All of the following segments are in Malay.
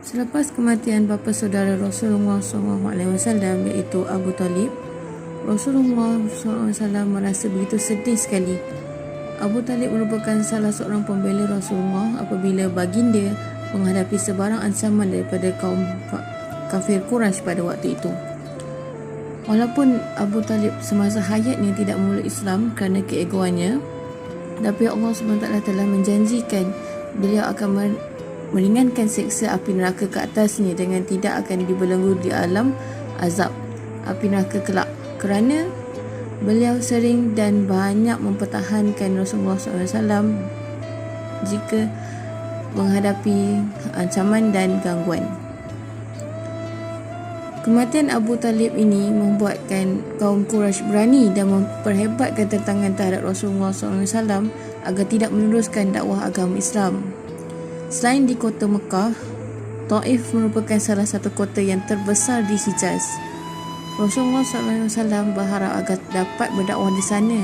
Selepas kematian bapa saudara Rasulullah SAW iaitu Abu Talib, Rasulullah SAW merasa begitu sedih sekali. Abu Talib merupakan salah seorang pembela Rasulullah apabila baginda menghadapi sebarang ancaman daripada kaum kafir Quraisy pada waktu itu. Walaupun Abu Talib semasa hayatnya tidak memeluk Islam kerana keegoannya, tapi Allah SWT telah menjanjikan beliau akan meringankan seksa api neraka ke atasnya dengan tidak akan dibelenggu di alam azab api neraka kelak, kerana beliau sering dan banyak mempertahankan Rasulullah SAW jika menghadapi ancaman dan gangguan. Kematian Abu Talib ini membuatkan kaum Quraisy berani dan memperhebatkan tentangan terhadap Rasulullah SAW agar tidak meneruskan dakwah agama Islam. Selain di kota Mekah, Taif merupakan salah satu kota yang terbesar di Hijaz. Rasulullah SAW berharap agar dapat berdakwah di sana,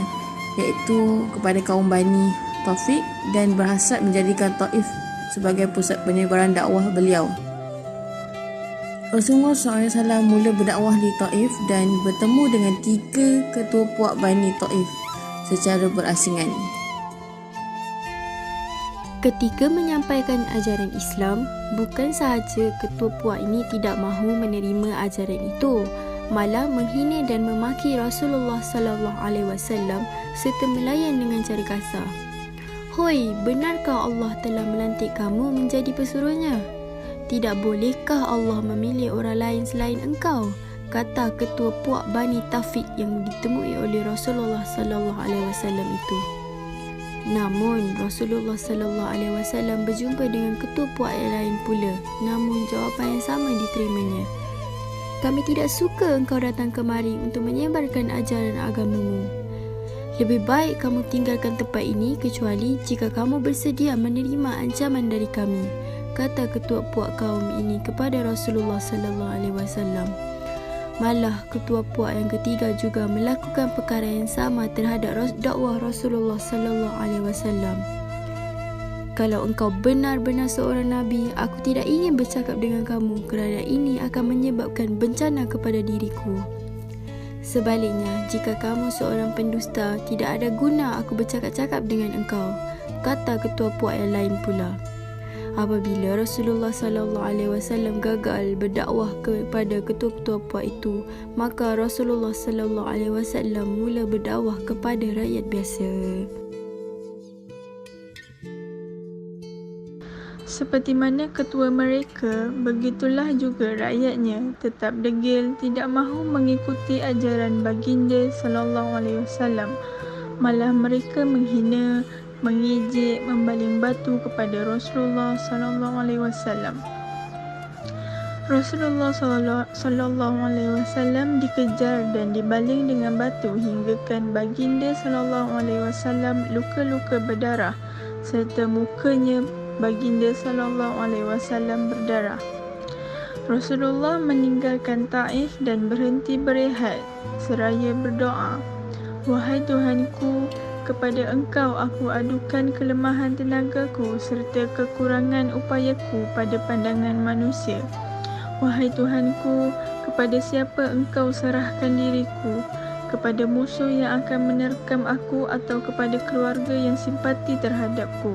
iaitu kepada kaum Bani Tafiq, dan berhasrat menjadikan Taif sebagai pusat penyebaran dakwah beliau. Rasulullah SAW mula berdakwah di Taif dan bertemu dengan 3 ketua puak Bani Taif secara berasingan. Ketika menyampaikan ajaran Islam, bukan sahaja ketua puak ini tidak mahu menerima ajaran itu, malah menghina dan memaki Rasulullah SAW serta melayan dengan cara kasar. "Hoi, benarkah Allah telah melantik kamu menjadi pesuruhnya? Tidak bolehkah Allah memilih orang lain selain engkau?" kata ketua puak Bani Tafiq yang ditemui oleh Rasulullah SAW itu. Namun Rasulullah SAW berjumpa dengan ketua puak yang lain pula, namun jawapan yang sama diterimanya. "Kami tidak suka engkau datang kemari untuk menyebarkan ajaran agamamu. Lebih baik kamu tinggalkan tempat ini kecuali jika kamu bersedia menerima ancaman dari kami," kata ketua puak kaum ini kepada Rasulullah SAW. Malah ketua puak yang ketiga juga melakukan perkara yang sama terhadap dakwah Rasulullah SAW. "Kalau engkau benar-benar seorang Nabi, aku tidak ingin bercakap dengan kamu kerana ini akan menyebabkan bencana kepada diriku. Sebaliknya, jika kamu seorang pendusta, tidak ada guna aku bercakap-cakap dengan engkau," kata ketua puak yang lain pula. Apabila Rasulullah SAW gagal berdakwah kepada ketua-ketua puak itu, maka Rasulullah SAW mula berdakwah kepada rakyat biasa. Seperti mana ketua mereka, begitulah juga rakyatnya tetap degil, tidak mahu mengikuti ajaran baginda SAW. Malah mereka menghina, mengejek, membaling batu kepada Rasulullah SAW. Rasulullah SAW dikejar dan dibaling dengan batu hinggakan baginda SAW luka-luka berdarah serta mukanya baginda SAW berdarah. Rasulullah meninggalkan Taif dan berhenti berehat seraya berdoa, "Wahai Tuhanku, kepada engkau aku adukan kelemahan tenagaku serta kekurangan upayaku pada pandangan manusia. Wahai Tuhanku, kepada siapa engkau serahkan diriku? Kepada musuh yang akan menerkam aku atau kepada keluarga yang simpati terhadapku?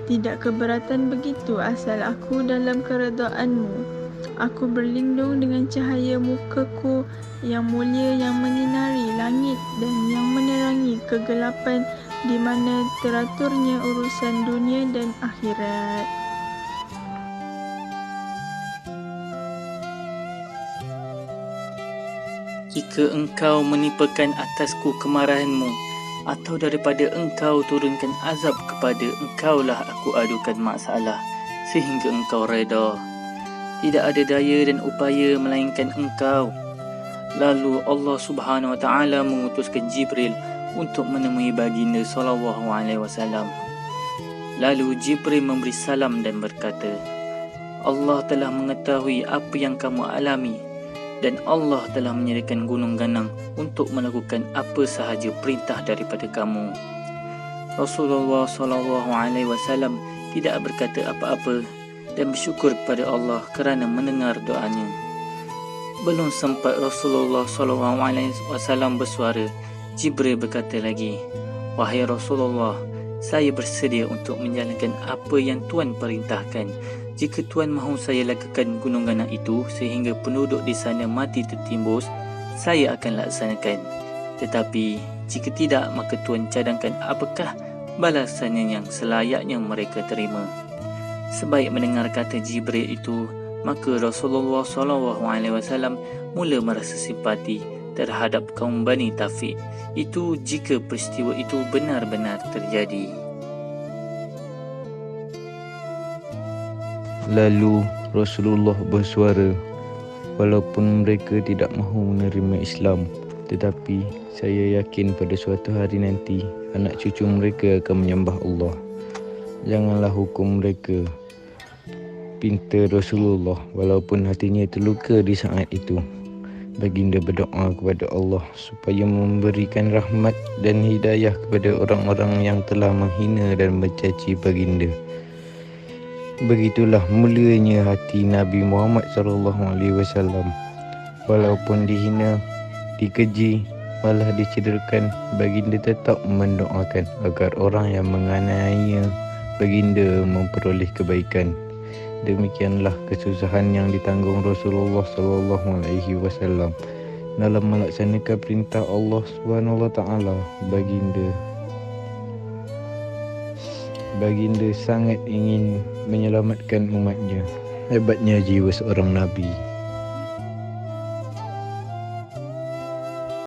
Tidak keberatan begitu asal aku dalam keredaanmu. Aku berlindung dengan cahaya mukaku yang mulia yang menyinari langit dan yang menerangi kegelapan di mana teraturnya urusan dunia dan akhirat." "Jika engkau menimpakan atasku kemarahanmu atau daripada engkau turunkan azab kepada engkaulah aku adukan masalah sehingga engkau reda. Tidak ada daya dan upaya melainkan engkau." Lalu Allah Subhanahu Wa Taala mengutuskan Jibril untuk menemui baginda SAW. Lalu Jibril memberi salam dan berkata, "Allah telah mengetahui apa yang kamu alami dan Allah telah menyediakan gunung ganang untuk melakukan apa sahaja perintah daripada kamu." Rasulullah SAW tidak berkata apa-apa dan bersyukur kepada Allah kerana mendengar doanya. Belum sempat Rasulullah SAW bersuara, Jibril berkata lagi, "Wahai Rasulullah, saya bersedia untuk menjalankan apa yang Tuan perintahkan. Jika Tuan mahu saya lakukan gunung ganang itu sehingga penduduk di sana mati tertimbus, saya akan laksanakan. Tetapi jika tidak, maka Tuan cadangkan apakah balasan yang selayaknya mereka terima." Sebaik mendengar kata Jibril itu, maka Rasulullah SAW mula merasa simpati terhadap kaum Bani Tafiq. Itu jika peristiwa itu benar-benar terjadi. Lalu Rasulullah bersuara, "Walaupun mereka tidak mahu menerima Islam, tetapi saya yakin pada suatu hari nanti anak cucu mereka akan menyembah Allah. Janganlah hukum mereka." Pinta Rasulullah walaupun hatinya terluka di saat itu. Baginda berdoa kepada Allah supaya memberikan rahmat dan hidayah kepada orang-orang yang telah menghina dan mencaci baginda. Begitulah mulianya hati Nabi Muhammad SAW. Walaupun dihina, dikeji, malah dicederakan, baginda tetap mendoakan agar orang yang menganiaya baginda memperoleh kebaikan. Demikianlah kesusahan yang ditanggung Rasulullah SAW dalam melaksanakan perintah Allah SWT. Baginda sangat ingin menyelamatkan umatnya. Hebatnya jiwa seorang Nabi.